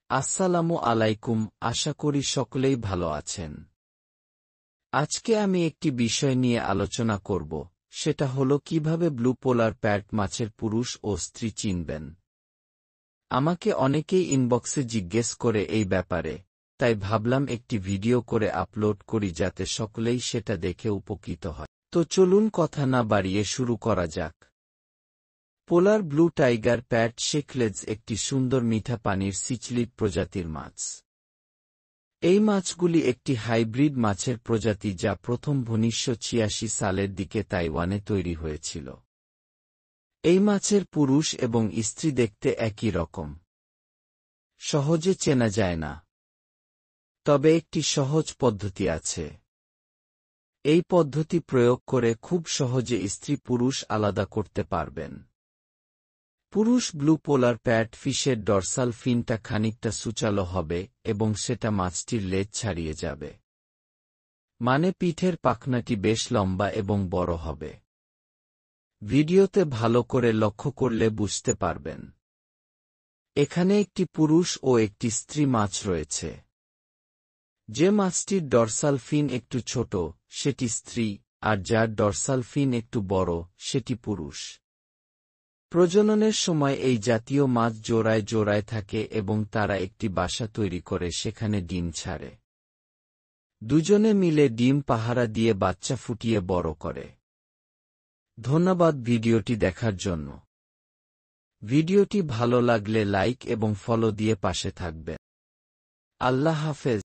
আসসালামু আলাইকুম, আশা করি সকলেই ভালো আছেন। আজকে আমি একটি বিষয় নিয়ে আলোচনা করব, সেটা হলো কিভাবে ব্লু পোলার প্যাট মাছের পুরুষ ও স্ত্রী চিনবেন। আমাকে অনেকেই ইনবক্সে জিজ্ঞেস করে এই ব্যাপারে, তাই ভাবলাম একটি ভিডিও করে আপলোড করি যাতে সকলেই সেটা দেখে উপকৃত হয়। তো চলুন কথা না বাড়িয়ে শুরু করা যাক। পোলার ব্লু টাইগার প্যাট শেকলেজ একটি সুন্দর মিঠা পানির সিচলিড প্রজাতির মাছ। এই মাছগুলি একটি হাইব্রিড মাছের প্রজাতি যা প্রথম 1986 সালের দিকে তাইওয়ানে তৈরি হয়েছিল। এই মাছের পুরুষ এবং স্ত্রী দেখতে একই রকম। সহজে চেনা যায় না। তবে একটি সহজ পদ্ধতি আছে। এই পদ্ধতি প্রয়োগ করে খুব সহজে স্ত্রী পুরুষ আলাদা করতে পারবেন। পুরুষ ব্লু পোলার প্যাট ফিশের ডরসাল ফিনটা খানিকটা সূচালো হবে এবং সেটা মাছটির লেজ ছাড়িয়ে যাবে। মানে পিঠের পাখনাটি বেশ লম্বা এবং বড় হবে। ভিডিওতে ভালো করে লক্ষ্য করলে বুঝতে পারবেন। এখানে একটি পুরুষ ও একটি স্ত্রী মাছ রয়েছে। যে মাছটির ডরসাল ফিন একটু ছোট, সেটি স্ত্রী, আর যার ডরসাল ফিন একটু বড়, সেটি পুরুষ। প্রজননের সময় এই জাতীয় মাছ জোড়ায় জোড়ায় থাকে এবং তারা একটি বাসা তৈরি করে সেখানে ডিম ছাড়ে। দুজনে মিলে ডিম পাহারা দিয়ে বাচ্চা ফুটিয়ে বড় করে। ধন্যবাদ ভিডিওটি দেখার জন্য। ভিডিওটি ভালো লাগলে লাইক এবং ফলো দিয়ে পাশে থাকবেন। আল্লাহ হাফেজ।